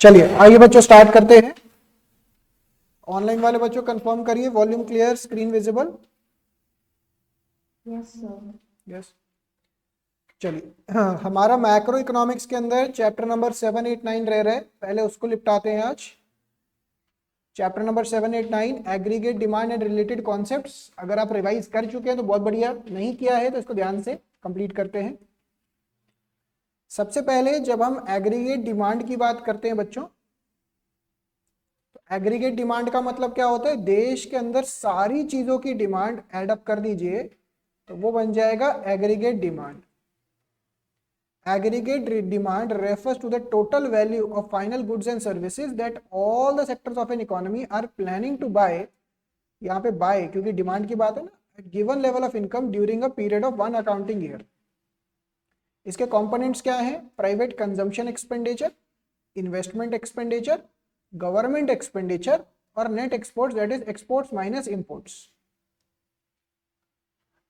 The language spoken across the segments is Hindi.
चलिए आइए बच्चों स्टार्ट करते हैं। ऑनलाइन वाले बच्चों कंफर्म करिए, volume clear, screen visible. Yes sir. Yes. चलिए, हाँ, हमारा मैक्रो इकोनॉमिक्स के अंदर चैप्टर नंबर 7, 8, 9 रह रहे, पहले उसको निपटाते हैं आज। Chapter number 7, 8, 9 aggregate demand and related concepts. अगर आप रिवाइज कर चुके हैं तो बहुत बढ़िया, नहीं किया है तो इसको ध्यान से कंप्लीट करते हैं। सबसे पहले जब हम एग्रीगेट डिमांड की बात करते हैं बच्चों, एग्रीगेट डिमांड का मतलब क्या होता है? देश के अंदर सारी चीजों की डिमांड ऐड अप कर दीजिए तो वो बन जाएगा aggregate demand. Aggregate demand refers to the total value of final goods and services that all the sectors of an economy are planning to buy। यहाँ पे buy क्योंकि डिमांड की बात है ना, at given level of income during a period of one accounting year। इसके कंपोनेंट्स क्या हैं? Private consumption expenditure, investment expenditure, government expenditure और net exports, that is exports minus imports.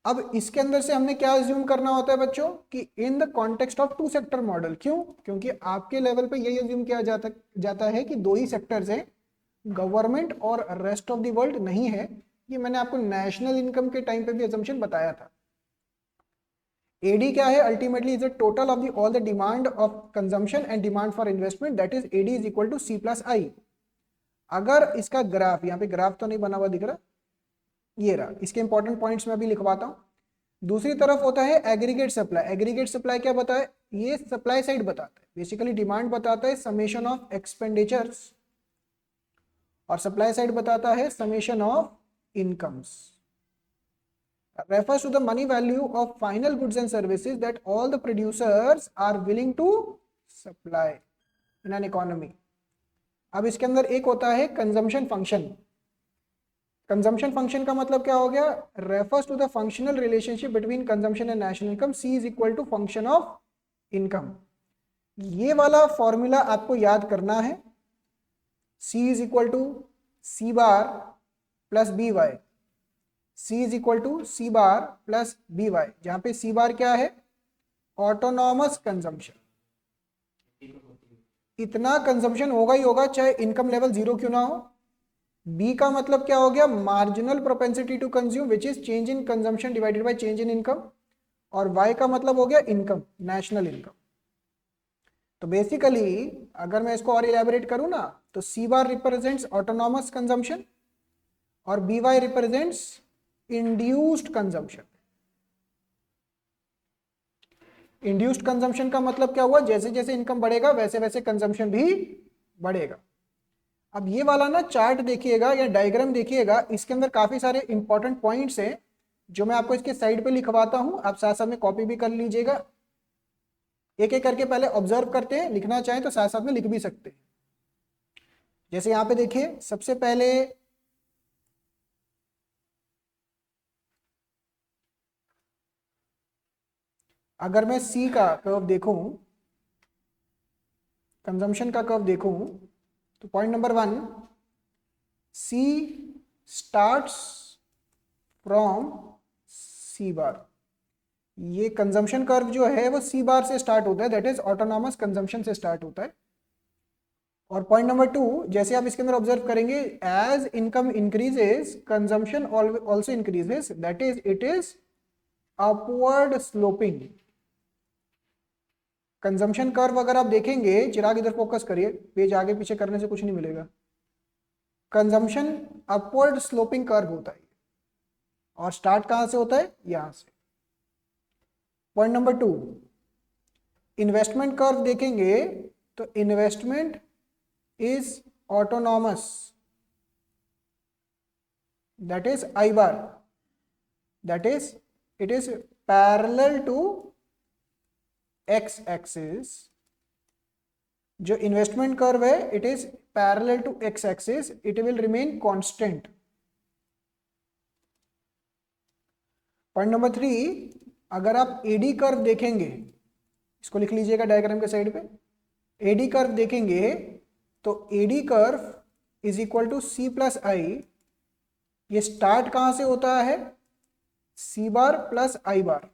अब इसके अंदर से हमने क्या अज्यूम करना होता है बच्चों कि in the context of two sector model. क्यों? क्योंकि आपके लेवल पे यही अज्यूम किया जाता है कि दो ही सेक्टर्स हैं, गवर्नमेंट और रेस्ट ऑफ द वर्ल्ड नहीं है। ये मैंने आपको नेशनल इनकम के टाइम पे भी अजम्पशन बताया था। एडी क्या है? Ultimately is the total of the all the demand of consumption and demand for investment, that is AD is equal to C plus I. अगर इसका ग्राफ, यहाँ पे ग्राफ तो नहीं बना हुआ दिख रहा, ये रहा, इसके इंपॉर्टेंट पॉइंट्स मैं भी लिखवाता हूँ। दूसरी तरफ होता है एग्रीगेट सप्लाई। एग्रीगेट सप्लाई क्या बताए? ये सप्लाई साइड बताता है, बेसिकली डिमांड बताता है समेशन ऑफ एक्सपेंडिचर्स, और सप्लाई साइड बताता है summation of incomes. refers to the money value of final goods and services that all the producers are willing to supply in an economy। अब इसके अंदर एक होता है कंजम्पशन फंक्शन। कंजम्पशन फंक्शन का मतलब क्या हो गया? Refers to the functional relationship between consumption and national income, C is equal to function of income. ये वाला फॉर्मूला आपको याद करना है, C is equal to C bar plus B Y, C is equal to C bar plus B Y, जहां पे सी बार क्या है? Autonomous consumption. इतना कंजम्पशन होगा ही होगा चाहे इनकम लेवल जीरो क्यों ना हो। बी का मतलब क्या हो गया? Marginal propensity to consume which is change in consumption divided by change in income. और वाई का मतलब हो गया इनकम, नेशनल इनकम। तो बेसिकली अगर मैं इसको और इलेबोरेट करूं ना, तो C bar represents autonomous consumption और B Y represents induced consumption. Induced consumption का मतलब क्या हुआ? जैसे जैसे इनकम बढ़ेगा वैसे वैसे कंजम्पशन भी बढ़ेगा। अब ये वाला ना चार्ट देखिएगा या डायग्राम देखिएगा, इसके अंदर काफी सारे इंपॉर्टेंट पॉइंट्स हैं जो मैं आपको इसके साइड पे लिखवाता हूं, आप साथ साथ में कॉपी भी कर लीजिएगा। एक एक करके पहले ऑब्जर्व करते हैं, लिखना चाहें तो साथ साथ में लिख भी सकते हैं। जैसे यहाँ पे देखिए, सबसे पहले अगर मैं सी का कर्व देखूं, कंजम्पशन का कर्व देखूं, तो point number 1, C starts from C bar. ये कंजम्पशन कर्व जो है वो सी बार से स्टार्ट होता है, दैट इज ऑटोनॉमस कंजम्पशन से स्टार्ट होता है। और पॉइंट नंबर 2, जैसे आप इसके अंदर ऑब्जर्व करेंगे, as income increases consumption also increases, that is it is upward sloping. Consumption curve अगर आप देखेंगे, चिराग इधर फोकस करिए, पेज आगे पीछे करने से कुछ नहीं मिलेगा। कंजम्पशन अपवर्ड स्लोपिंग कर्व होता है, और स्टार्ट कहां से होता है? यहां से। पॉइंट नंबर 2, इन्वेस्टमेंट कर्व देखेंगे तो investment is autonomous, that is I bar, that is it is parallel to X axis. जो इन्वेस्टमेंट कर्व है it is parallel to X axis, it will remain constant. Point number 3, अगर आप एडी कर्व देखेंगे, इसको लिख लीजिएगा डायग्राम के साइड पे, एडी कर्व देखेंगे तो AD curve is equal to C plus I. ये स्टार्ट कहां से होता है? C bar plus I bar.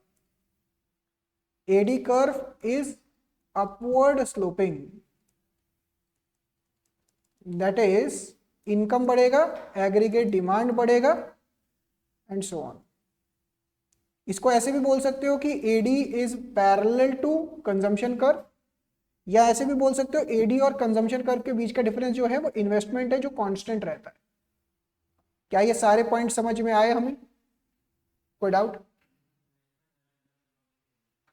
AD curve is upward sloping, that is income बढ़ेगा, एग्रीगेट डिमांड बढ़ेगा एंड सो ऑन। इसको ऐसे भी बोल सकते हो कि AD is parallel to consumption curve, या ऐसे भी बोल सकते हो एडी और कंजम्पशन कर्व के बीच का डिफरेंस जो है वो इन्वेस्टमेंट है जो कांस्टेंट रहता है। क्या ये सारे पॉइंट समझ में आए हमें? कोई डाउट?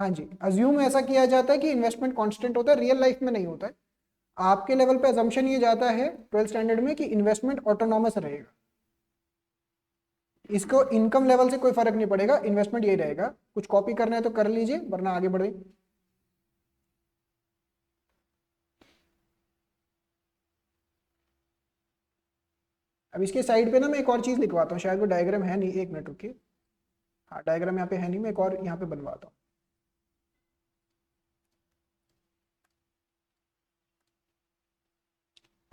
हाँ जी, अज्यूम ऐसा किया जाता है कि इन्वेस्टमेंट कांस्टेंट होता है, रियल लाइफ में नहीं होता है। आपके लेवल पे अजम्पशन ये जाता है 12th स्टैंडर्ड में कि इन्वेस्टमेंट ऑटोनॉमस रहेगा, इसको इनकम लेवल से कोई फर्क नहीं पड़ेगा, इन्वेस्टमेंट यही रहेगा। कुछ कॉपी करना है तो कर लीजिए, वरना आगे बढ़े। अब इसके साइड पे ना मैं एक और चीज लिखवाता हूँ, शायद वो डायग्राम है नहीं, एक मिनट रुकिए। हाँ, डायग्राम यहाँ पे है नहीं, मैं एक और यहाँ पे बनवाता हूँ।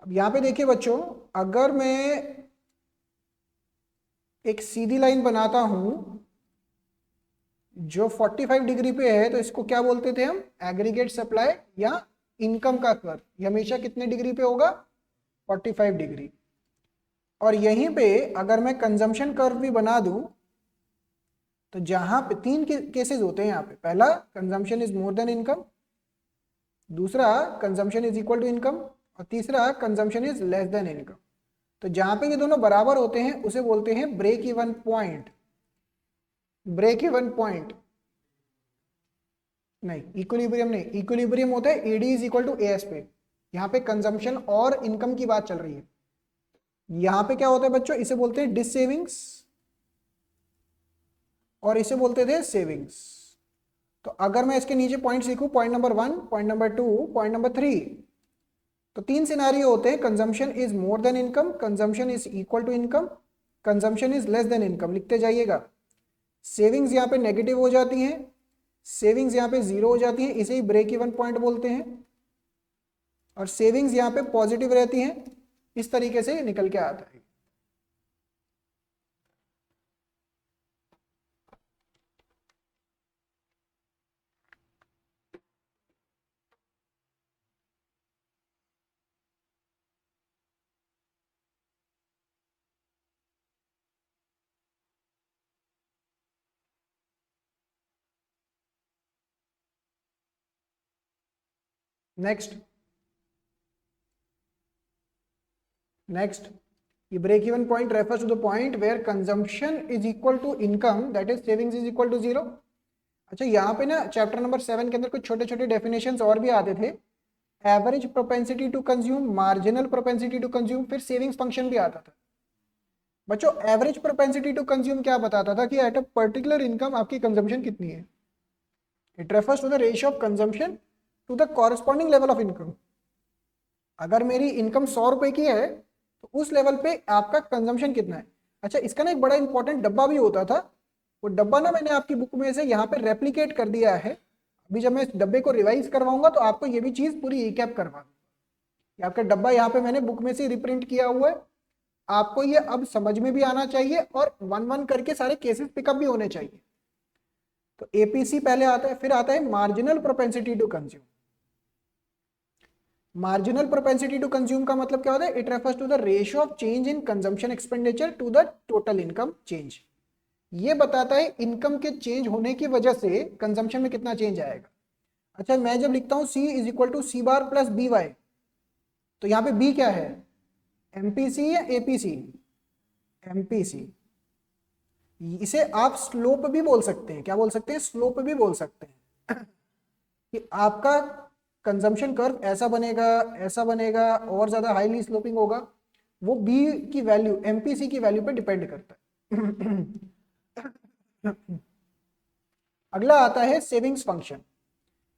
अब यहाँ पे देखिए बच्चों, अगर मैं एक सीधी लाइन बनाता हूं जो 45 डिग्री पे है, तो इसको क्या बोलते थे हम? एग्रीगेट सप्लाई या इनकम का कर्व। ये हमेशा कितने डिग्री पे होगा? 45 डिग्री। और यहीं पे अगर मैं कंजम्पशन कर्व भी बना दूं, तो जहां पे तीन केसेस होते हैं यहाँ पे, पहला consumption is more than income, दूसरा consumption is equal to income, और तीसरा consumption is less than income. तो जहां पे ये दोनों बराबर होते हैं उसे बोलते हैं break even point. Break even point नहीं, इक्विलिब्रियम नहीं, इक्विलिब्रियम होता है AD is equal to AS पे। यहाँ पे कंजम्पशन और इनकम की बात चल रही है। यहाँ पे क्या होता है बच्चों, इसे बोलते हैं डिस सेविंग्स और इसे बोलते थे सेविंग्स। तो अगर मैं इसके नीचे पॉइंट्स लिखूं, point number 1, point number 2, point number 3, तो तीन सिनारियो होते हैं। Consumption is more than income, consumption is equal to income, consumption is less than income. लिखते जाइएगा। सेविंग्स यहाँ पे नेगेटिव हो जाती हैं, सेविंग्स यहाँ पे जीरो हो जाती हैं, इसे ही ब्रेक इवन पॉइंट बोलते हैं। और सेविंग्स यहाँ पे पॉजिटिव रहती हैं। इस तरीके से निकल के आता है। नेक्स्ट ये break even point refers to the point where consumption is equal to income, that is savings is equal to zero. अच्छा, यहाँ पे ना चैप्टर नंबर 7 के अंदर कुछ छोटे छोटे डेफिनेशंस और भी आते थे। Average propensity to consume, marginal propensity to consume, फिर सेविंग्स फंक्शन भी आता था। बच्चों, एवरेज प्रोपेंसिटी टू कंज्यूम क्या बताता था कि एट अ पर्टिकुलर इनकम आपकी कंजम्पशन कितनी है। It refers to the ratio of consumption to the corresponding level of income. अगर मेरी इनकम 100 रुपए की है तो उस लेवल पे आपका कंजम्पशन कितना है। अच्छा, इसका ना एक बड़ा इंपॉर्टेंट डब्बा भी होता था। वो डब्बा ना मैंने आपकी बुक में से यहाँ पे रेप्लिकेट कर दिया है। अभी जब मैं इस डब्बे को रिवाइज करवाऊंगा तो आपको ये भी चीज पूरी रिकैप करवा दूंगा। आपका डब्बा यहाँ पे मैंने बुक में से रिप्रिंट किया हुआ है। आपको ये अब समझ में भी आना चाहिए और वन वन करके सारे केसेस पिकअप भी होने चाहिए। तो एपीसी पहले आता है, फिर आता है marginal propensity to consume. Marginal propensity to consume का मतलब क्या होता है? It refers to the ratio of change in consumption expenditure to the total income change. ये बताता है इनकम के चेंज होने की वजह से कंजम्पशन में कितना चेंज आएगा। अच्छा, मैं जब लिखता हूं C is equal to C bar plus B Y, तो यहाँ पे B क्या है? एमपीसी या एपीसी? एमपीसी। इसे आप स्लोप भी बोल सकते हैं। क्या बोल सकते हैं? स्लोप भी बोल सकते हैं कि आपका कंजम्पशन कर्व ऐसा बनेगा, ऐसा बनेगा, और ज्यादा हाईली स्लोपिंग होगा। वो बी की वैल्यू एमपीसी की वैल्यू पे डिपेंड करता है। अगला आता है सेविंग्स फंक्शन।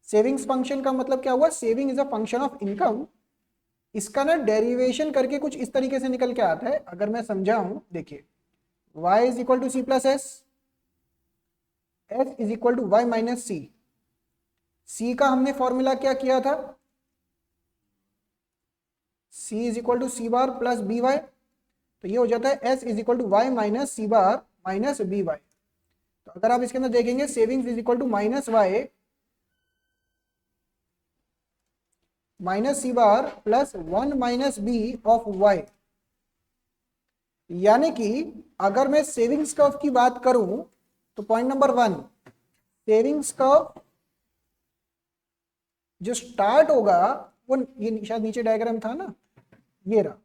सेविंग्स फंक्शन का मतलब क्या हुआ? Saving is a function of income. इसका ना डेरिवेशन करके कुछ इस तरीके से निकल के आता है। अगर मैं समझाऊं, देखिए, y is equal to C plus S, S is equal to Y minus C. C का हमने फॉर्मूला क्या किया था? C is equal to C bar plus B Y. तो ये हो जाता है S is equal to Y minus C bar minus B Y. तो अगर आप इसके अंदर देखेंगे, savings is equal to minus Y minus C bar plus 1 minus B of Y. यानी कि अगर मैं सेविंग्स कर्व की बात करूं तो पॉइंट नंबर 1, सेविंग्स कर्व जो स्टार्ट होगा वो, ये शायद नीचे डायग्राम था ना, ये रहा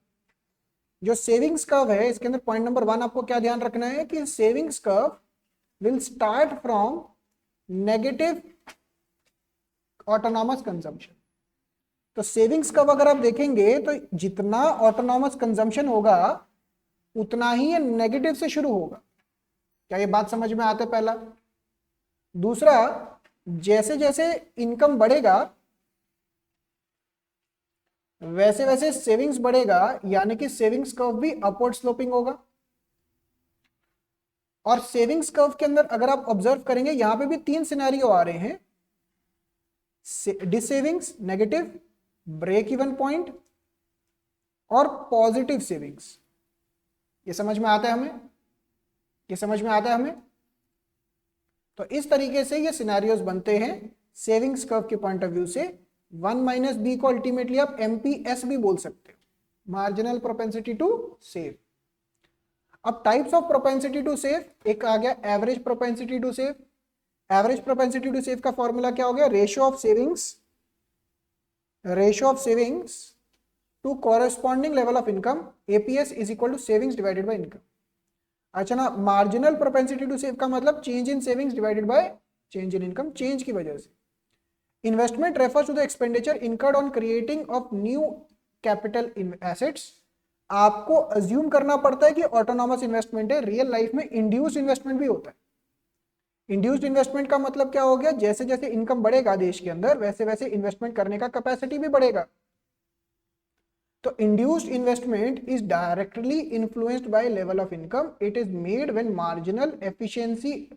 जो सेविंग्स कर्व है, इसके अंदर पॉइंट नंबर 1 आपको क्या ध्यान रखना है कि savings curve will start from negative autonomous consumption. तो सेविंग्स कर्व अगर आप देखेंगे तो जितना ऑटोनॉमस कंजम्पशन होगा उतना ही ये नेगेटिव से शुरू होगा। क्या ये बात समझ में आता है? पहला। दूसरा, जैसे जैसे इनकम बढ़ेगा वैसे वैसे सेविंग्स बढ़ेगा, यानी कि सेविंग्स कर्व भी अपवर्ड स्लोपिंग होगा। और सेविंग्स कर्व के अंदर अगर आप ऑब्जर्व करेंगे यहां पे भी 3 सिनेरियो आ रहे हैं, डिसेविंग्स, नेगेटिव, ब्रेक इवन पॉइंट और पॉजिटिव सेविंग्स। ये समझ में आता है हमें? ये समझ में आता है हमें? तो इस तरीके से ये सिनेरियोज बनते हैं सेविंग्स कर्व के पॉइंट ऑफ व्यू से। 1 माइनस बी को अल्टीमेटली आप एमपीएस भी बोल सकते हो, मार्जिनल प्रोपेंसिटी टू सेव। अब types of propensity to save, एक आ गया average propensity to save. Average propensity to save का फॉर्मूला क्या हो गया? Ratio of savings to corresponding level of income, APS is equal to savings divided by income. अच्छा ना, मार्जिनल प्रोपेंसिटी टू सेव का मतलब change in savings divided by change in income, change की वजह से। Investment refers to the expenditure incurred on creating of new capital assets. आपको अज्यूम करना पड़ता है कि ऑटोनॉमस इन्वेस्टमेंट है, रियल लाइफ में इंड्यूस्ड इन्वेस्टमेंट भी होता है। इंड्यूस्ड इन्वेस्टमेंट का मतलब क्या हो गया? जैसे जैसे इनकम बढ़ेगा देश के अंदर वैसे वैसे इन्वेस्टमेंट करने का कैपेसिटी भी बढ़ेगा। तो induced investment is directly influenced by level of income. It is made when marginal efficiency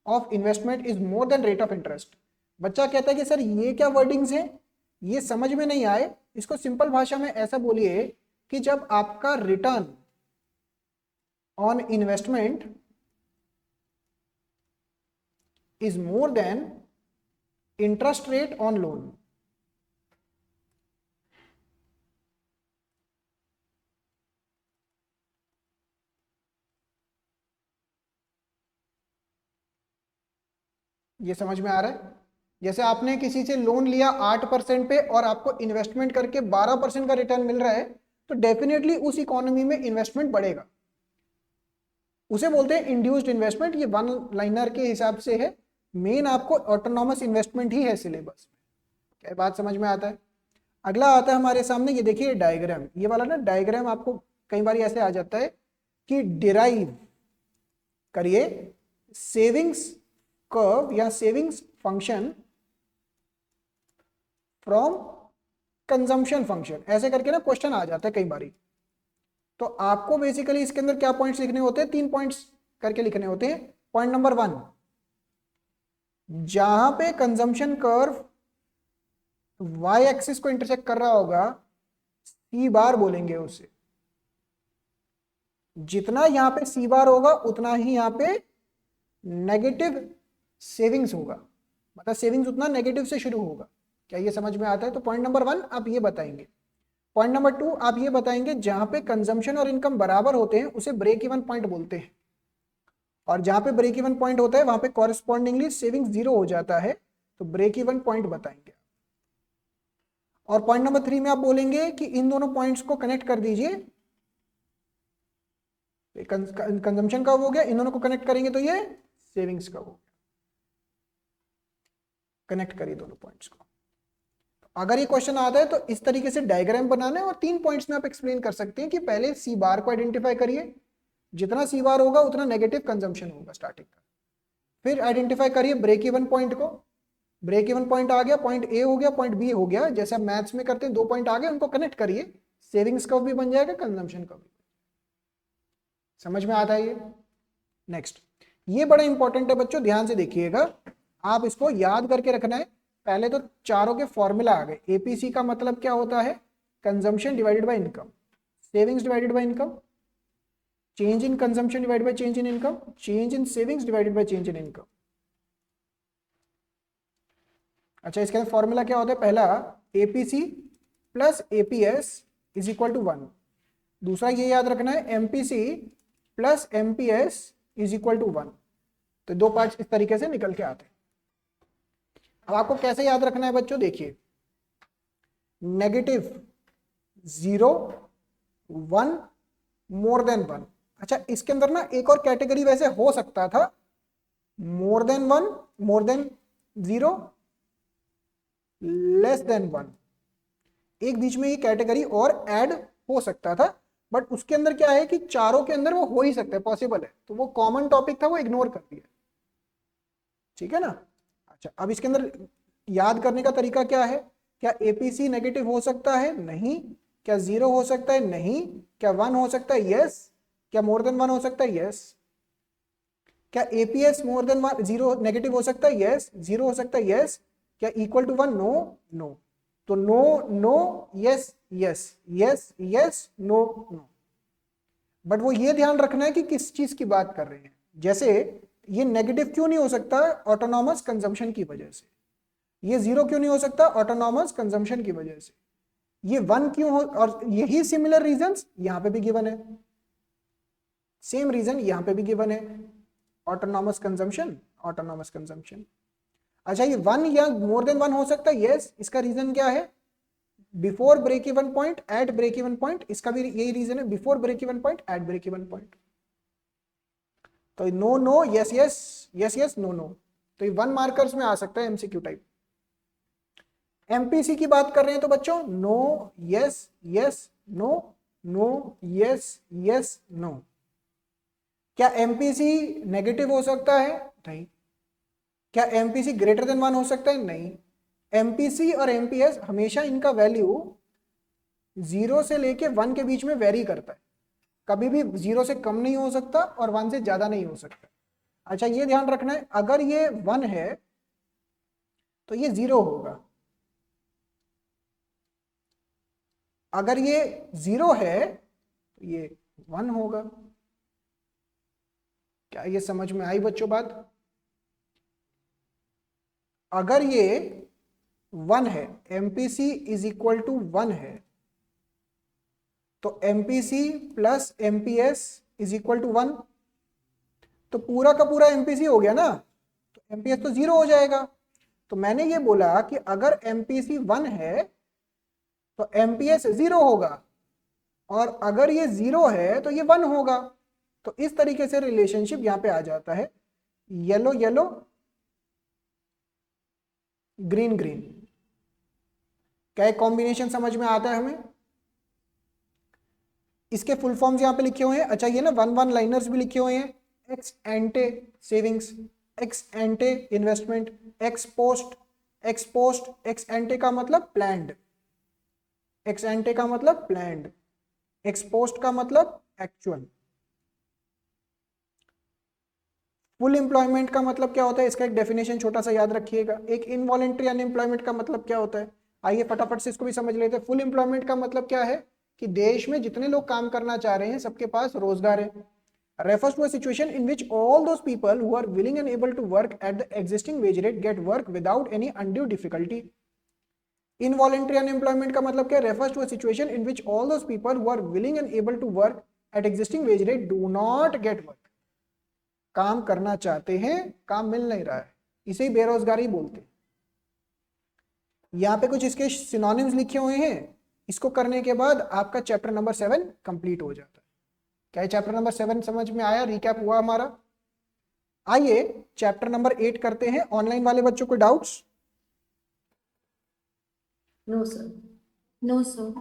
of investment is more then rate of interest. बच्चा कहता है कि सर ये क्या वर्डिंग्स हैं, ये समझ में नहीं आए, इसको सिंपल भाषा में ऐसा बोलिए कि जब आपका return on investment is more then interest rate on loan. ये समझ में आ रहा है? जैसे आपने किसी से लोन लिया 8% पे और आपको इन्वेस्टमेंट करके 12% का रिटर्न मिल रहा है, तो डेफिनेटली उस इकोनॉमी में इन्वेस्टमेंट बढ़ेगा। उसे बोलते हैं इंड्यूस्ड इन्वेस्टमेंट। ये वन लाइनर के हिसाब से है, मेन आपको ऑटोनॉमस इन्वेस्टमेंट ही है सिलेबस में। क्या बात समझ में आता है? अगला आता है हमारे सामने, ये देखिए डायग्राम, ये वाला ना डायग्राम आपको कई बार ऐसे आ जाता है कि डिराइव करिए सेविंग्स कर्व या savings function from consumption function, ऐसे करके ना क्वेश्चन आ जाता है कई बारी। तो आपको बेसिकली इसके अंदर क्या पॉइंट्स लिखने होते हैं? 3 पॉइंट्स करके लिखने होते हैं। पॉइंट नंबर 1, जहां पे कंजम्पशन कर्व वाई एक्सिस को इंटरसेक्ट कर रहा होगा सी बार बोलेंगे उसे। जितना यहां पे सी बार होगा उतना ही यहां पे नेगेटिव सेविंग्स होगा, मतलब सेविंग्स उतना नेगेटिव से शुरू होगा। क्या ये समझ में आता है? तो पॉइंट नंबर 1 आप ये बताएंगे। पॉइंट नंबर 2 आप ये बताएंगे जहां पे कंजम्पशन और इनकम बराबर होते हैं उसे ब्रेक इवन पॉइंट बोलते हैं, और जहां पे ब्रेक इवन पॉइंट होता है वहां पे कॉरेस्पॉन्डिंगली सेविंग्स 0 हो जाता है, तो ब्रेक इवन पॉइंट बताएंगे। और पॉइंट नंबर 3 में आप बोलेंगे कि इन दोनों पॉइंट्स को कनेक्ट कर दीजिए, कंजम्पशन का हो गया, इन दोनों को कनेक्ट करेंगे तो ये सेविंग्स का हो गया। कनेक्ट करिए दोनों पॉइंट्स को। अगर ये क्वेश्चन आता है तो इस तरीके से डायग्राम बनाना है और 3 पॉइंट्स में आप एक्सप्लेन कर सकते हैं कि पहले सी बार को आइडेंटिफाई करिए, जितना सी बार होगा उतना नेगेटिव कंजम्पशन होगा स्टार्टिंग का। फिर आइडेंटिफाई करिए ब्रेक इवन पॉइंट को, ब्रेक इवन पॉइंट आ गया, पॉइंट ए हो गया, पॉइंट बी हो गया, जैसे आप मैथ्स में करते हैं 2 पॉइंट आ गए उनको कनेक्ट करिए, सेविंग्स का भी बन जाएगा, कंजम्पशन का भी। समझ में आता है ये? नेक्स्ट, ये बड़ा इंपॉर्टेंट है बच्चों, ध्यान से देखिएगा, आप इसको याद करके रखना है। पहले तो चारों के फॉर्मूला आ गए। एपीसी का मतलब क्या होता है? Consumption divided by income, savings divided by income, change in consumption divided by change in income, change in savings divided by change in income. अच्छा, इसके अंदर फॉर्मूला क्या होता है? पहला APC plus APS is equal to 1। दूसरा ये याद रखना है MPC plus MPS is equal to 1। तो दो पार्ट्स इस तरीके से निकल के आते हैं। अब आपको कैसे याद रखना है बच्चों, देखिए नेगेटिव 0 1 मोर देन 1। अच्छा इसके अंदर ना एक और कैटेगरी वैसे हो सकता था, more than 1, more than 0, less than 1। एक बीच में ये कैटेगरी और ऐड हो सकता था, बट उसके अंदर क्या है कि चारों के अंदर वो हो ही सकता है, पॉसिबल है। तो वो कॉमन टॉपिक था, वो इग्नोर कर दिया, ठीक है ना। अच्छा अब इसके अंदर याद करने का तरीका क्या है, क्या एपीसी नेगेटिव हो सकता है, नहीं। क्या 0 हो सकता है, नहीं। क्या 1 हो सकता है, यस। क्या मोर देन 1 हो सकता है, यस। क्या एपीएस मोर देन 1 0 नेगेटिव हो सकता है, यस। 0 हो सकता है, यस। क्या इक्वल टू 1, नो नो। तो no no yes yes yes yes no no. But वो ये ध्यान रखना है कि किस चीज की बात कर रहे हैं। जैसे ये नेगेटिव क्यों नहीं हो सकता, ऑटोनॉमस कंजम्पशन की वजह से। ये 0 क्यों नहीं हो सकता, ऑटोनॉमस कंजम्पशन की वजह से। ये 1 क्यों हो, और यही सिमिलर रीजंस यहां पे भी गिवन है, सेम रीजन यहां पे भी गिवन है, ऑटोनॉमस कंजम्पशन, ऑटोनॉमस कंजम्पशन। अच्छा ये 1 या मोर देन 1 हो सकता है, यस। इसका रीजन क्या है, before break even point, at break even point. इसका भी यही रीजन है, before break even point, at break even point. तो no no yes yes yes yes no no. तो ये 1 मार्कर्स में आ सकता है एमसीक्यू टाइप। एमपीसी की बात कर रहे हैं तो बच्चों no yes yes no, no yes yes no. क्या एमपीसी नेगेटिव हो सकता है, नहीं। क्या एमपीसी ग्रेटर देन 1 हो सकता है, नहीं। एमपीसी और एमपीएस हमेशा इनका वैल्यू 0 से लेके 1 के बीच में वेरी करता है, कभी भी 0 से कम नहीं हो सकता और 1 से ज्यादा नहीं हो सकता। अच्छा ये ध्यान रखना है, अगर ये 1 है तो ये 0 होगा, अगर ये 0 है तो ये 1 होगा। क्या ये समझ में आई बच्चों बात। अगर ये 1 है, एमपीसी इज इक्वल टू 1 है, तो MPC plus MPS is equal to 1। तो पूरा का पूरा एमपीसी हो गया ना, तो एमपीएस तो 0 हो जाएगा। तो मैंने ये बोला कि अगर एमपीसी 1 है तो एमपीएस 0 होगा, और अगर ये 0 है तो ये 1 होगा। तो इस तरीके से रिलेशनशिप यहां पे आ जाता है, येलो येलो ग्रीन ग्रीन। क्या एक कॉम्बिनेशन समझ में आता है हमें। इसके फुल फॉर्म्स यहां पे लिखे हुए हैं। अच्छा ये ना 1 लाइनर्स भी लिखे हुए हैं, x एंटे savings, x एंटे investment, x post, x post. X एंटे का मतलब प्लान्ड, एक्स एंटे का मतलब प्लान्ड, एक्स पोस्ट का मतलब एक्चुअल। फुल एम्प्लॉयमेंट का मतलब क्या होता है, इसका एक डेफिनेशन छोटा सा याद रखिएगा। एक इनवॉलेंट्री अनएम्प्लॉयमेंट का मतलब क्या होता है, आइए फटाफट से इसको भी समझ लेते हैं। फुल एम्प्लॉयमेंट का मतलब क्या है कि देश में जितने लोग काम करना चाह रहे हैं सबके पास रोजगार है। refers to a situation in which all those people who are willing and able to work at the existing wage rate get work without any undue difficulty. Involuntary unemployment का मतलब क्या है, refers to a situation in which all those people who are willing and able to work at existing wage rate do not get work. काम करना चाहते हैं, काम मिल नहीं रहा है, इसे ही बेरोजगारी बोलते हैं। यहाँ पे कुछ इसके सिनोनिम्स लिखे हुए हैं, इसको करने के बाद आपका चैप्टर नंबर 7 कंप्लीट हो जाता है। क्या है चैप्टर नंबर 7 समझ में आया, रिकैप हुआ हमारा। आइए चैप्टर नंबर 8 करते हैं। ऑनलाइन वाले बच्चों को doubts? No sir, no sir.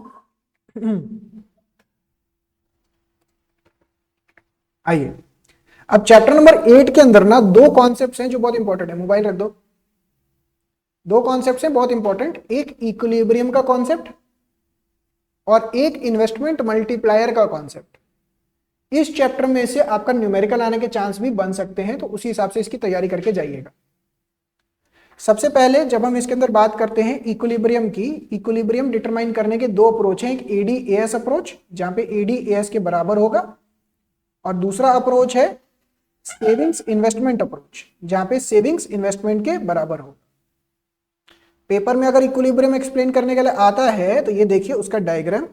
आइए अब चैप्टर नंबर 8 के अंदर ना दो कॉन्सेप्ट्स हैं जो बहुत इंपॉर्टेंट है। मोबाइल रख दो। दो कॉन्सेप्ट्स हैं बहुत इंपॉर्टेंट, एक इक्विलिब्रियम का कॉन्सेप्ट और एक इन्वेस्टमेंट मल्टीप्लायर का कॉन्सेप्ट। इस चैप्टर में से आपका न्यूमेरिकल आने के चांस भी बन सकते हैं, तो उसी हिसाब से इसकी तैयारी करके जाइएगा। सबसे पहले जब हम इसके अंदर बात करते हैं इक्विलिब्रियम की, इक्विलिब्रियम डिटरमाइन करने के दो अप्रोच हैं। एक एडीएएस अप्रोच जहां पे एडीएएस के बराबर होगा, और दूसरा अप्रोच है सेविंग्स इन्वेस्टमेंट अप्रोच जहां पे सेविंग्स इन्वेस्टमेंट के बराबर होगा। पेपर में अगर इक्विलिब्रियम एक्सप्लेन करने के लिए आता है तो ये देखिए उसका डायग्राम,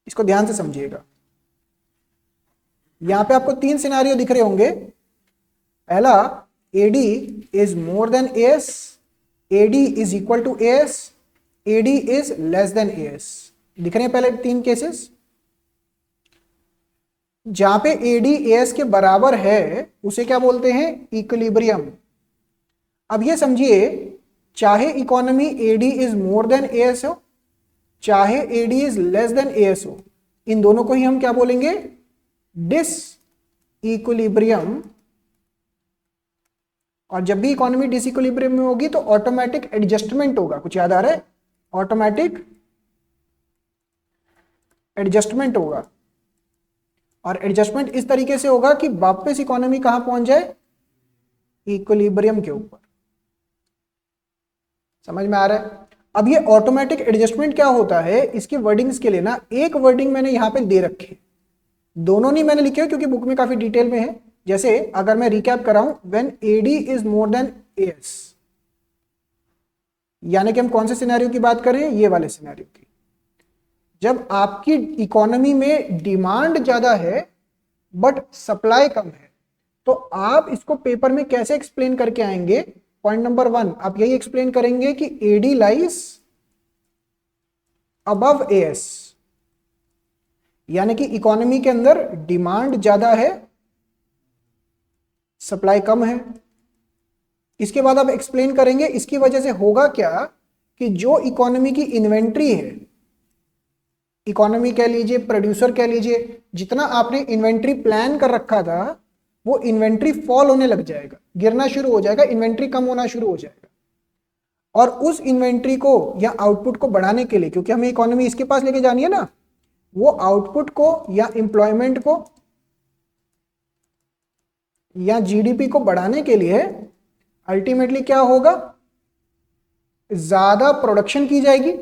इसको ध्यान से समझिएगा। यहां पे आपको 3 सिनेरियो दिख रहे होंगे। पहला, AD is more than AS, AD is equal to AS, AD is less than AS। दिख रहे हैं पहले 3 केसेस। जहां पे AD AS के बराबर है उसे क्या बोलते हैं? इक्विलिब्रियम। अब ये समझिए, चाहे economy AD is more than AS हो, चाहे AD is less than AS हो, इन दोनों को ही हम क्या बोलेंगे? Disequilibrium. और जब भी इकोनॉमी डिस इक्विलिब्रियम में होगी तो ऑटोमेटिक एडजस्टमेंट होगा। कुछ याद आ रहा है? ऑटोमेटिक एडजस्टमेंट होगा। और एडजस्टमेंट इस तरीके से होगा कि वापस इकोनॉमी कहां पहुंच जाए? इक्विलिब्रियम के ऊपर। समझ में आ रहा है? अब ये ऑटोमेटिक एडजस्टमेंट क्या होता है, इसके वर्डिंग्स के लिए ना एक वर्डिंग मैंने यहां पे दे रखी है, दोनों नहीं मैंने लिखे हो क्योंकि बुक में काफी डिटेल में है। जैसे अगर मैं रिकैप कराऊं, when AD is more than AS, यानी कि हम कौन से सिनेरियो की बात कर रहे हैं? ये वाले सिनेरियो की। जब आपकी इकोनॉमी में डिमांड ज्यादा है बट सप्लाई कम है, तो आप इसको पेपर में कैसे एक्सप्लेन करके आएंगे? पॉइंट नंबर 1 आप यही एक्सप्लेन करेंगे कि AD लाइज अबव AS, यानी कि इकोनॉमी के अंदर डिमांड ज्यादा है, सप्लाई कम है। इसके बाद आप एक्सप्लेन करेंगे इसकी वजह से होगा क्या, कि जो इकोनॉमी की इन्वेंट्री है, इकोनॉमी कह लीजिए, प्रोड्यूसर कह लीजिए, जितना आपने इन्वेंट्री प्लान कर रखा था वो इन्वेंट्री फॉल होने लग जाएगा, गिरना शुरू हो जाएगा, इन्वेंट्री कम होना शुरू हो जाएगा। और उस इन्वेंट्री को या आउटपुट को बढ़ाने के लिए, क्योंकि हमें इकोनॉमी इसके पास लेके जानी है ना, वो आउटपुट को या एम्प्लॉयमेंट को या GDP को बढ़ाने के लिए अल्टीमेटली क्या होगा? ज्यादा प्रोडक्शन की जाएगी,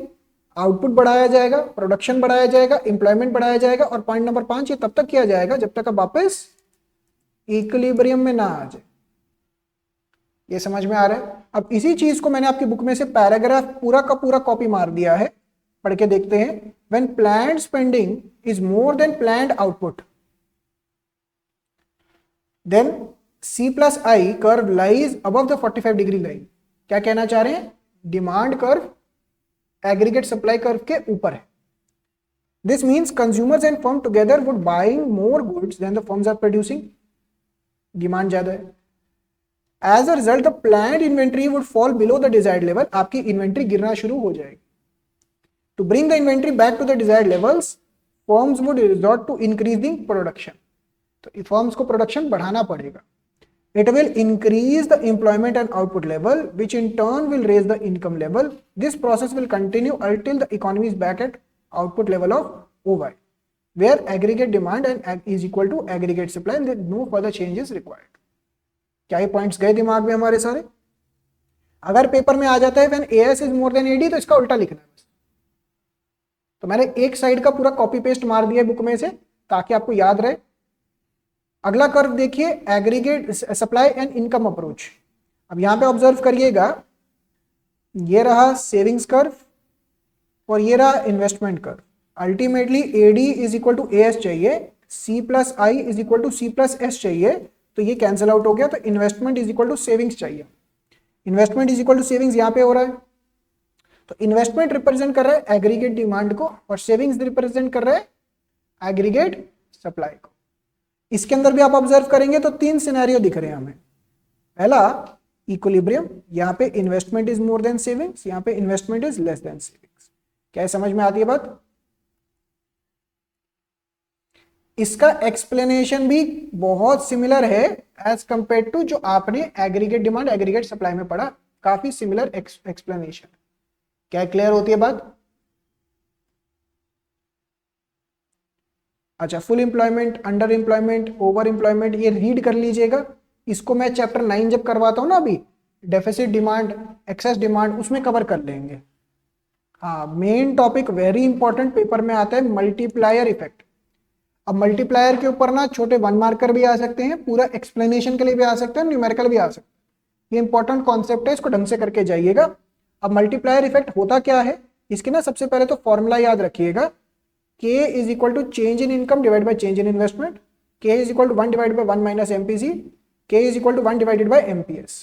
आउटपुट बढ़ाया जाएगा, प्रोडक्शन बढ़ाया जाएगा, एम्प्लॉयमेंट बढ़ाया जाएगा। और पॉइंट नंबर 5 ये तब तक किया जाएगा जब तक आप वापस इक्विलिब्रियम में ना आ जाए। ये समझ में आ रहा है? अब इसी चीज को मैंने आपकी बुक में से पैराग्राफ पूरा का पूरा कॉपी मार दिया है, पढ़ के देखते हैं। When planned spending is more than planned output, then C+I curve lies above the 45 degree line. क्या कहना चाह रहे हैं? Demand curve aggregate supply curve के ऊपर है। This means consumers and firm together would buying more goods than the firms are producing. Demand ज्यादा है, as a result the planned inventory would fall below the desired level. आपकी इन्वेंट्री गिरना शुरू हो जाएगी। To bring the inventory back to the desired levels, firms would resort to increasing production. तो फर्म्स को प्रोडक्शन बढ़ाना पड़ेगा। It will increase the employment and output level, which in turn will raise the income level. This process will continue until the economy is back at output level of OY, where aggregate demand and is equal to aggregate supply and then no further change is required. क्या ये पॉइंट्स गए दिमाग में हमारे सारे? अगर पेपर में आ जाता है when AS is more than AD, तो इसका उल्टा लिखना है बस। तो मैंने एक साइड का पूरा कॉपी पेस्ट मार दिया बुक में से ताकि आपको याद रहे। अगला कर्व देखिए, aggregate supply and income approach. अब यहां पे ऑब्जर्व करिएगा, ये रहा सेविंग्स कर्व और ये रहा investment curve. Ultimately AD is equal to AS चाहिए, C+I is equal to C+S चाहिए, तो ये कैंसिल आउट हो गया। तो investment is equal to savings चाहिए। Investment is equal to savings यहां पे हो रहा है। तो इन्वेस्टमेंट रिप्रेजेंट कर रहा है एग्रीगेट डिमांड को और सेविंग्स रिप्रेजेंट कर रहा है एग्रीगेट सप्लाई को। इसके अंदर भी आप ऑब्जर्व करेंगे तो 3 सिनेरियो दिख रहे हैं हमें। पहला इक्विलिब्रियम, यहाँ पे investment is more then savings, यहाँ पे investment is less then savings. क्या समझ में आती है बात? इसका एक्सप्लेनेशन भी बहुत सिमिलर है एज कंपेयर टू जो आपने एग्रीगेट डिमांड एग्रीगेट सप्लाई में पढ़ा। काफी सिमिलर एक्सप्लेनेशन। क्या क्लियर होती है बात? अच्छा, full employment, under employment, over employment, ये रीड कर लीजिएगा। इसको मैं चैप्टर 9 जब करवाता हूँ ना, अभी डेफिसिट डिमांड, एक्सेस डिमांड, उसमें कवर कर लेंगे। हाँ, main topic very important paper में आता है मल्टीप्लायर इफेक्ट। अब मल्टीप्लायर के ऊपर ना छोटे 1 मार्कर भी आ सकते हैं, पूरा एक्सप्लेनेशन के लिए भी आ सकते हैं, न्यूमेरिकल भी आ सकते हैं। ये इंपॉर्टेंट कॉन्सेप्ट है, इसको ढंग से करके जाइएगा। अब मल्टीप्लायर इफेक्ट होता क्या है, इसके ना सबसे पहले तो फॉर्मूला याद रखिएगा, K is equal to change in income divide by change in investment, K is equal to 1 divide by 1 minus MPC, K is equal to 1 divided by MPS।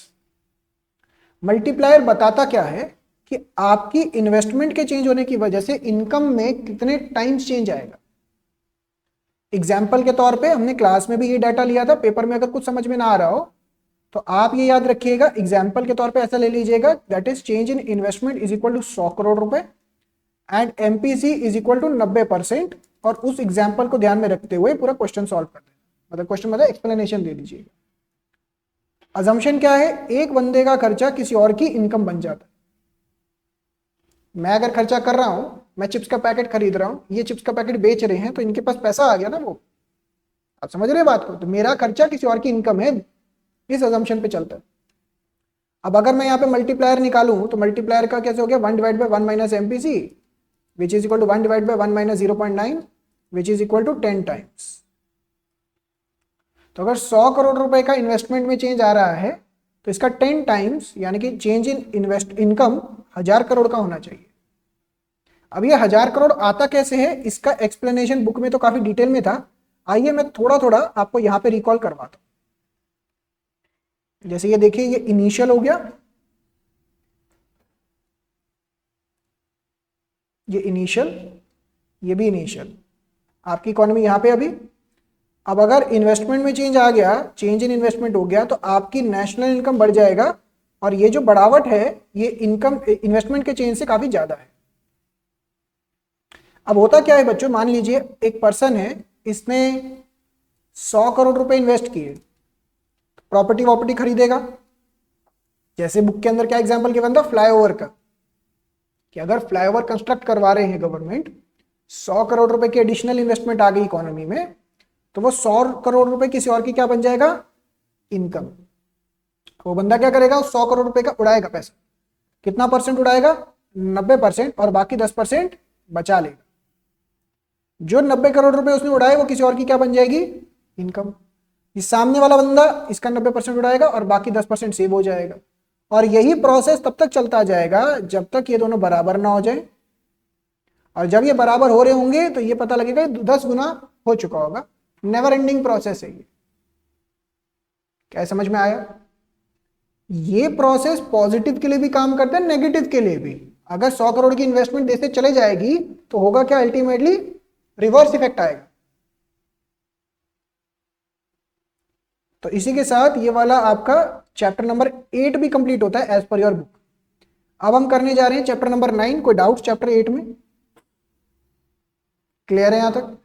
Multiplier बताता क्या है कि आपकी इन्वेस्टमेंट के चेंज होने की वजह से इनकम में कितने टाइम्स चेंज आएगा। एग्जाम्पल के तौर पे हमने क्लास में भी ये डाटा लिया था, पेपर में अगर कुछ समझ में ना आ रहा हो तो आप ये याद रखिएगा, एग्जाम्पल के तौर पे ऐसा ले लीजिएगा, that is change in investment is equal to 100 crore रुपए and MPC is equal to 90%, और उस एग्जाम्पल को ध्यान में रखते हुए पूरा क्वेश्चन सॉल्व कर देना, मतलब क्वेश्चन मतलब एक्सप्लेनेशन दे दीजिएगा। अजम्पशन क्या है, एक बंदे का खर्चा किसी और की इनकम बन जाता है। मैं अगर खर्चा कर रहा हूं, मैं चिप्स का पैकेट खरीद रहा हूं, ये चिप्स का पैकेट बेच रहे हैं, तो इनके पास पैसा आ गया ना, वो आप समझ रहे हैं बात को, तो मेरा खर्चा किसी और की इनकम है, इस अजम्पशन पे चलता है। अब अगर मैं यहाँ पे मल्टीप्लायर निकालूं तो मल्टीप्लायर का कैसे हो गया, 1 divide by 1 minus MPC which is equal to 1 divide by 1 minus 0.9 which is equal to 10 times. तो अगर 100 करोड़ रुपए का इन्वेस्टमेंट में चेंज आ रहा है तो इसका 10 टाइम्स यानी कि चेंज इन इनकम 1000 करोड़ का होना चाहिए। अब ये 1000 करोड़ आता कैसे है, इसका एक्सप्लेनेशन बुक में तो काफी डिटेल में था, आइए मैं थोड़ा थोड़ा आपको यहां पे रिकॉल करवाता हूं। जैसे ये देखिए, ये इनिशियल हो गया, ये इनिशियल, ये भी इनिशियल, आपकी इकोनॉमी यहां पे अभी। अब अगर इन्वेस्टमेंट में चेंज आ गया, चेंज इन इन्वेस्टमेंट हो गया, तो आपकी नेशनल इनकम बढ़ जाएगा, और ये जो बढ़ावट है ये इनकम इन्वेस्टमेंट के चेंज से काफी ज्यादा है। अब होता क्या है बच्चों, मान लीजिए एक पर्सन है, इसने 100 करोड़ रुपए इन्वेस्ट किए, प्रॉपर्टी वॉपर्टी खरीदेगा। जैसे बुक के अंदर क्या एग्जांपल गिवन था, फ्लाईओवर का, कि अगर फ्लाईओवर कंस्ट्रक्ट करवा रहे हैं गवर्नमेंट, 100 करोड़ रुपए की एडिशनल इन्वेस्टमेंट आ गई इकोनॉमी में, तो वो 100 करोड़ रुपए किसी और की क्या बन जाएगा, इनकम। वो बंदा क्या करेगा, उस 100 करोड़ रुपए का उड़ाएगा पैसा, कितना परसेंट उड़ाएगा, 90%, और बाकी 10% बचा लेगा। जो 90 करोड़ रुपए उसने उड़ाए वो किसी और की क्या बन जाएगी, इनकम। इस सामने वाला बंदा इसका 90% उड़ाएगा और बाकी 10% सेव हो जाएगा, और यही प्रोसेस तब तक चलता जाएगा जब तक ये दोनों बराबर ना हो जाए, और जब ये बराबर हो रहे होंगे तो ये पता लगेगा 10 गुना हो चुका होगा। नेवर एंडिंग प्रोसेस है ये। क्या समझ में आया? ये प्रोसेस पॉजिटिव के लिए भी काम करता है, नेगेटिव के लिए भी। अगर 100 करोड़ की इन्वेस्टमेंट देश से चले जाएगी तो होगा क्या, अल्टीमेटली रिवर्स इफेक्ट आएगा। तो इसी के साथ ये वाला आपका चैप्टर नंबर 8 भी कंप्लीट होता है एज पर योर बुक। अब हम करने जा रहे हैं चैप्टर नंबर 9। कोई डाउट चैप्टर 8 में? क्लियर है यहां तक?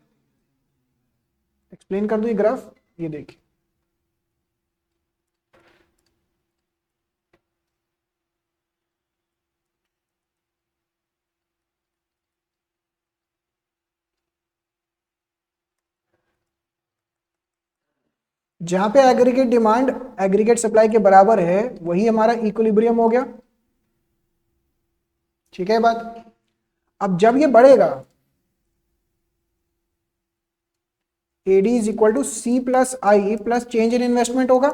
एक्सप्लेन कर दूं ये ग्राफ, ये देखिए, जहां पे एग्रीगेट डिमांड एग्रीगेट सप्लाई के बराबर है वही हमारा इक्विलिब्रियम हो गया। ठीक है बात? अब जब ये बढ़ेगा, AD is equal to C plus I plus change in investment होगा।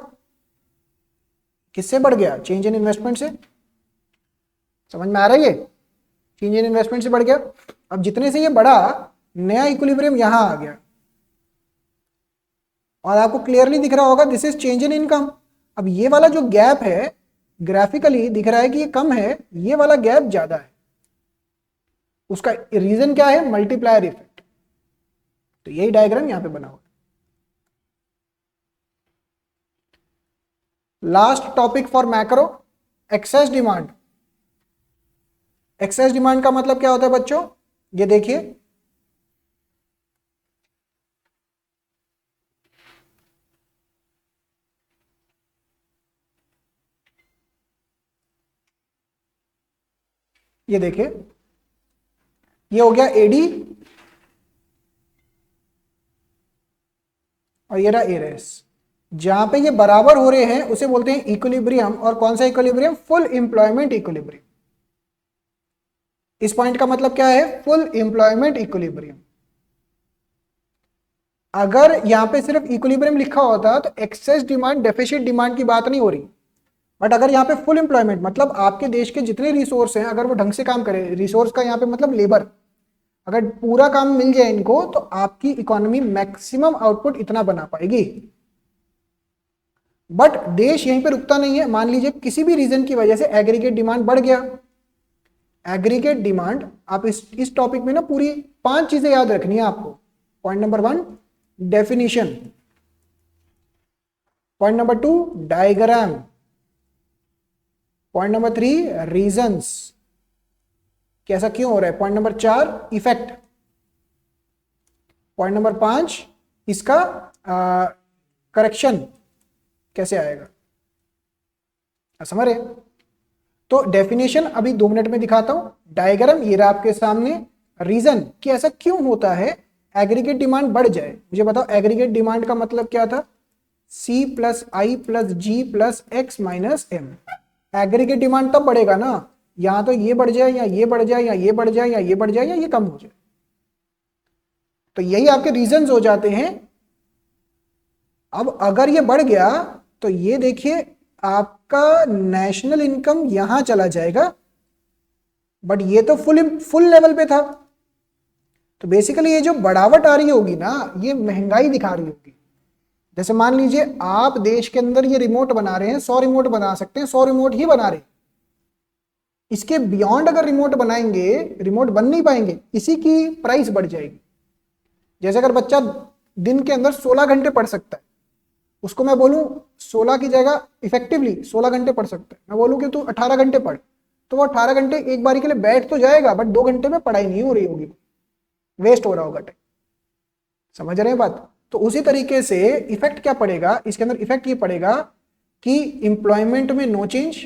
किससे बढ़ गया? चेंज इन इन्वेस्टमेंट से। समझ में आ रहा है ये? चेंज इन इन्वेस्टमेंट से बढ़ गया। अब जितने से ये बढ़ा, नया इक्विलिब्रियम यहां आ गया, और आपको क्लियरली दिख रहा होगा this is change in income. अब ये वाला जो गैप है, ग्राफिकली दिख रहा है कि ये कम है, ये वाला गैप ज्यादा है। उसका रीजन क्या है? Multiplier effect. तो यही डायग्राम यहां पे बना हुआ। Last topic for macro, excess demand. Excess demand का मतलब क्या होता है बच्चों? ये देखिए, ये देखिए, ये हो गया AD और ये रहा ARS। जहां पे ये बराबर हो रहे हैं उसे बोलते हैं इक्विलिब्रियम। और कौन सा इक्विलिब्रियम? Full employment equilibrium. इस पॉइंट का मतलब क्या है? Full employment equilibrium. अगर यहां पे सिर्फ इक्विलिब्रियम लिखा होता तो एक्सेस डिमांड डेफिसिट डिमांड की बात नहीं हो रही, बट अगर यहाँ पे फुल एम्प्लॉयमेंट मतलब आपके देश के जितने रिसोर्स हैं अगर वो ढंग से काम करें, रिसोर्स का यहाँ पे मतलब लेबर, अगर पूरा काम मिल जाए इनको तो आपकी इकोनॉमी मैक्सिमम आउटपुट इतना बना पाएगी। बट देश यहीं पे रुकता नहीं है। मान लीजिए किसी भी रीजन की वजह से एग्रीगेट डिमांड बढ़ गया। एग्रीगेट डिमांड, आप इस टॉपिक में ना पूरी 5 चीजें याद रखनी है आपको। Point number 1 definition, point number 2 diagram, point number 3 reasons, कैसा क्यों हो रहा है, point number 4 effect, point number 5 इसका करेक्शन कैसे आएगा। समझ रहे? तो डेफिनेशन अभी 2 मिनट में दिखाता हूं, डायग्राम ये रहा आपके सामने, रीजन कि ऐसा क्यों होता है एग्रीगेट डिमांड बढ़ जाए। मुझे बताओ एग्रीगेट डिमांड का मतलब क्या था, C plus I plus G plus X minus M. Aggregate demand तब बढ़ेगा ना, यहां तो ये बढ़ जाए या ये बढ़ जाए या ये बढ़ जाए या ये बढ़ जाए या ये कम हो जाए। तो यही आपके रीजंस हो जाते हैं। अब अगर ये बढ़ गया तो ये देखिए आपका नेशनल इनकम यहां चला जाएगा, बट ये तो फुल लेवल पे था। तो बेसिकली ये जो बढ़ावट आ रही होगी ना, ये महंगाई दिखा रही होगी। जैसे मान लीजिए आप देश के अंदर ये रिमोट बना रहे हैं, 100 रिमोट बना सकते हैं, 100 रिमोट ही बना रहे हैं। इसके बियॉन्ड अगर रिमोट बनाएंगे, रिमोट बन नहीं पाएंगे, इसी की प्राइस बढ़ जाएगी। जैसे अगर बच्चा दिन के अंदर 16 घंटे पढ़ सकता है, उसको मैं बोलूं 16 की जगह इफेक्टिवली 16 घंटे पढ़ सकता है, मैं बोलूं कि तू 18 घंटे पढ़, तो वो 18 घंटे एक बारी के लिए बैठ तो जाएगा, बट 2 घंटे में पढ़ाई नहीं हो रही होगी, वेस्ट हो रहा होगा टाइम। समझ रहे हैं बात? तो उसी तरीके से इफेक्ट क्या पड़ेगा इसके अंदर, इफेक्ट ये पड़ेगा कि इंप्लॉयमेंट में नो चेंज,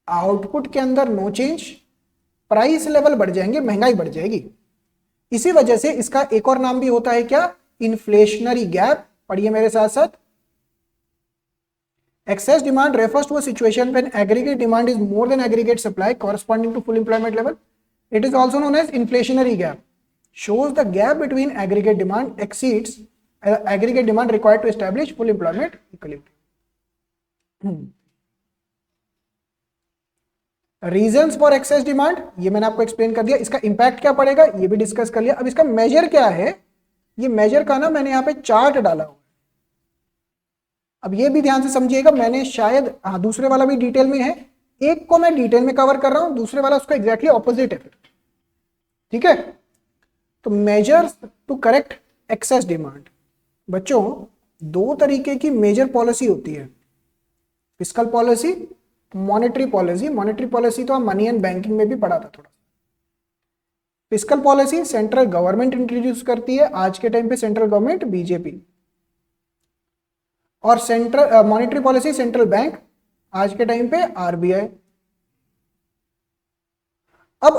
आउटपुट के अंदर नो चेंज, प्राइस लेवल बढ़ जाएंगे, महंगाई बढ़ जाएगी। इसी वजह से इसका एक और नाम भी होता है क्या, इन्फ्लेशनरी गैप। पढ़िए मेरे साथ साथ, excess demand refers to a situation when aggregate demand is more than aggregate supply corresponding to full employment level. It is also known as inflationary gap. Shows the gap between aggregate demand exceeds aggregate demand required to establish full employment equilibrium. Reasons for excess demand ये मैंने आपको एक्सप्लेन कर दिया। इसका इंपैक्ट क्या पड़ेगा ये भी डिस्कस कर लिया। अब इसका मेजर क्या है, ये मेजर का ना मैंने यहाँ पे चार्ट डाला हुआ। अब ये भी ध्यान से समझिएगा, मैंने शायद दूसरे वाला भी डिटेल में है, एक को मैं डिटेल में कवर कर रहा हूं, दूसरे वाला उसका एग्जैक्टली ऑपोजिट है फिर। ठीक है, तो measures to correct excess demand. बच्चों 2 तरीके की मेजर पॉलिसी होती है, fiscal policy, monetary policy. Monetary policy तो हम मनी एंड बैंकिंग में भी पढ़ा था थोड़ा। Fiscal policy central government introduce करती है, आज के टाइम पे सेंट्रल गवर्नमेंट बीजेपी। और central monetary policy central bank, आज के टाइम पे आरबीआई। अब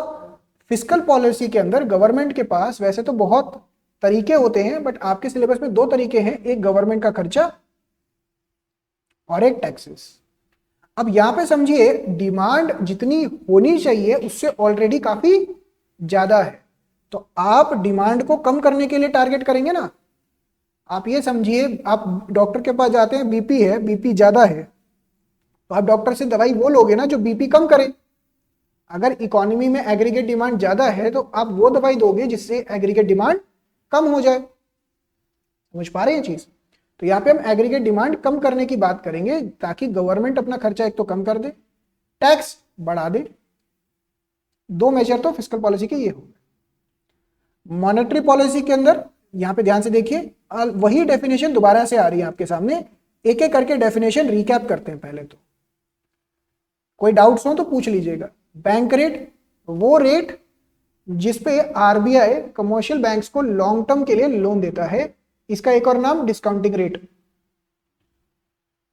फिस्कल पॉलिसी के अंदर गवर्नमेंट के पास वैसे तो बहुत तरीके होते हैं, बट आपके सिलेबस में 2 तरीके हैं, एक गवर्नमेंट का खर्चा और एक टैक्सेस। अब यहां पे समझिए डिमांड जितनी होनी चाहिए उससे ऑलरेडी काफी ज्यादा है, तो आप डिमांड को कम करने के लिए टारगेट करेंगे ना। आप ये समझिए, आप डॉक्टर के पास जाते हैं, बीपी है, बीपी ज्यादा है, तो आप डॉक्टर से दवाई वो लोगे ना जो बीपी कम करे। अगर इकोनॉमी में एग्रीगेट डिमांड ज्यादा है तो आप वो दवाई दोगे जिससे एग्रीगेट डिमांड कम हो जाए। समझ पा रहे हैं चीज? तो यहाँ पे हम एग्रीगेट डिमांड कम करने की बात करेंगे, ताकि गवर्नमेंट अपना खर्चा एक तो कम कर दे, टैक्स बढ़ा दे। 2 मेजर तो फिस्कल पॉलिसी के ये हो गए। मॉनेटरी पॉलिसी के अंदर यहां पे ध्यान से देखिए, वही डेफिनेशन दोबारा से आ रही है आपके सामने, एक एक करके डेफिनेशन रिकैप करते हैं पहले। तो कोई डाउट्स हो तो पूछ लीजिएगा। बैंक रेट, वो रेट जिसपे आरबीआई कमर्शियल बैंक्स को लॉन्ग टर्म के लिए लोन देता है, इसका एक और नाम डिस्काउंटिंग रेट।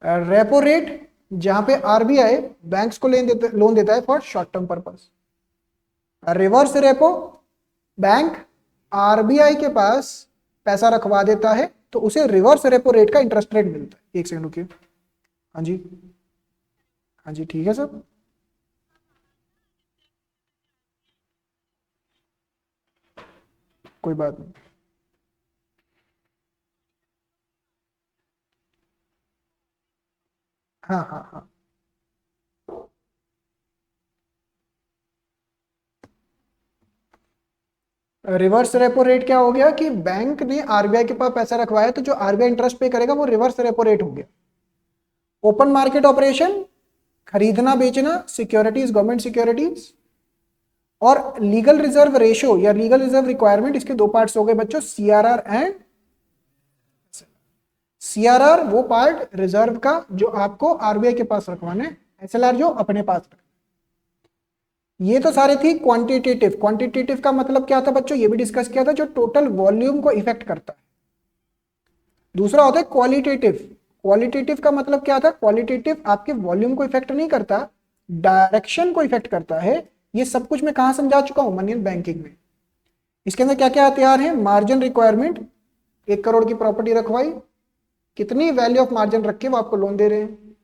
रेपो रेट, जहां पे आरबीआई बैंक्स को लोन देता है for short term purpose. Reverse repo, bank RBI के पास पैसा रखवा देता है तो उसे रिवर्स रेपो रेट का इंटरेस्ट रेट मिलता है। 1 सेकंड रुकिए। हाँ जी, हाँ जी, ठीक है सर। कोई बात नहीं। हाँ हाँ हाँ, रिवर्स रेपो रेट क्या हो गया कि बैंक ने आरबीआई के पास पैसा रखवाया तो जो आरबीआई इंटरेस्ट पे करेगा वो रिवर्स रेपो रेट हो गया। ओपन मार्केट ऑपरेशन, खरीदना बेचना सिक्योरिटीज, गवर्नमेंट सिक्योरिटीज, और लीगल रिजर्व रेशो या लीगल रिजर्व रिक्वायरमेंट, इसके दो पार्ट्स हो गए बच्चों, सीआरआर एंड सीआरआर वो पार्ट रिजर्व का जो आपको आरबीआई के पास रखवाना है, एसएलआर जो अपने पास रखना। ये तो सारे थी क्वांटिटेटिव। क्वांटिटेटिव का मतलब क्या था बच्चों, ये भी डिस्कस किया था, जो टोटल वॉल्यूम को इफेक्ट करता है। दूसरा होता है क्वालिटेटिव। क्वालिटेटिव का मतलब क्या था, क्वालिटेटिव आपके वॉल्यूम को इफेक्ट नहीं करता, डायरेक्शन को इफेक्ट करता है। ये सब कुछ मैं कहां समझा चुका हूं, मनी एंड बैंकिंग में। इसके अंदर क्या क्या तैयार है, मार्जिन रिक्वायरमेंट, 1 करोड़ की प्रॉपर्टी रखवाई, कितनी वैल्यू ऑफ मार्जिन रख के वो आपको लोन दे रहे हैं।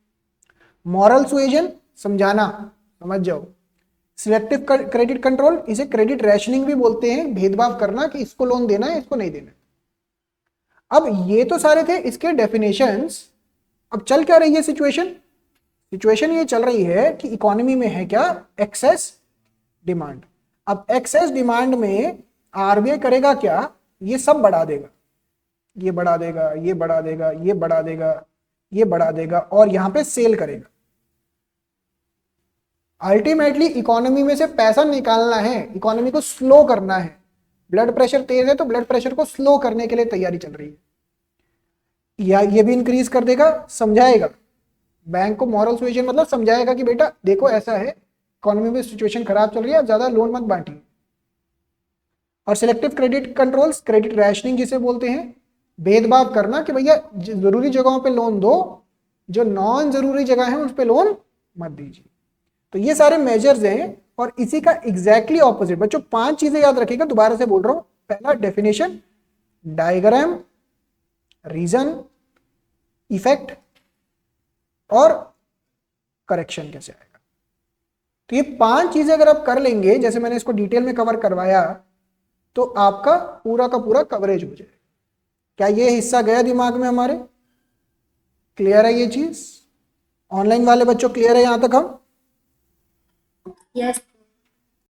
मॉरल सुएजन, समझाना, समझ जाओ। सिलेक्टिव क्रेडिट कंट्रोल, इसे क्रेडिट रैशनिंग भी बोलते हैं, भेदभाव करना कि इसको लोन देना है इसको नहीं देना। अब ये तो सारे थे इसके डेफिनेशंस। अब चल क्या रही है सिचुएशन, सिचुएशन ये चल रही है कि इकोनॉमी में है क्या, एक्सेस डिमांड। अब एक्सेस डिमांड में आरबीआई करेगा क्या, ये सब बढ़ा देगा, ये बढ़ा देगा, ये बढ़ा देगा, ये बढ़ा देगा, ये बढ़ा देगा, और यहां पे सेल करेगा। अल्टीमेटली इकोनॉमी में से पैसा निकालना है, इकोनॉमी को स्लो करना है। ब्लड प्रेशर तेज है तो ब्लड प्रेशर को स्लो करने के लिए तैयारी चल रही है। या ये भी इंक्रीज कर देगा, समझाएगा बैंक को, मॉरल सुएजन मतलब समझाएगा कि बेटा देखो ऐसा है, इकोनॉमी में सिचुएशन खराब चल रही है, ज्यादा लोन मत बांटिए। और selective credit controls, credit rationing जिसे बोलते हैं, भेदभाव करना कि भैया जरूरी जगहों पे लोन दो, जो नॉन जरूरी जगह है उस पे लोन मत दीजिए। तो ये सारे मेजर्स हैं। और इसी का एग्जैक्टली ऑपोजिट बच्चों 5 चीजें याद रखिएगा, दोबारा से बोल रहा हूं। पहला डेफिनेशन, डायग्राम, रीजन, इफेक्ट और करेक्शन कैसे आएगा। तो ये 5 चीजें अगर आप कर लेंगे, जैसे मैंने इसको डिटेल में कवर करवाया, तो आपका पूरा का पूरा कवरेज हो जाएगा। क्या ये हिस्सा गया दिमाग में हमारे, क्लियर है ये चीज? ऑनलाइन वाले बच्चों क्लियर है यहां तक हम? Yes.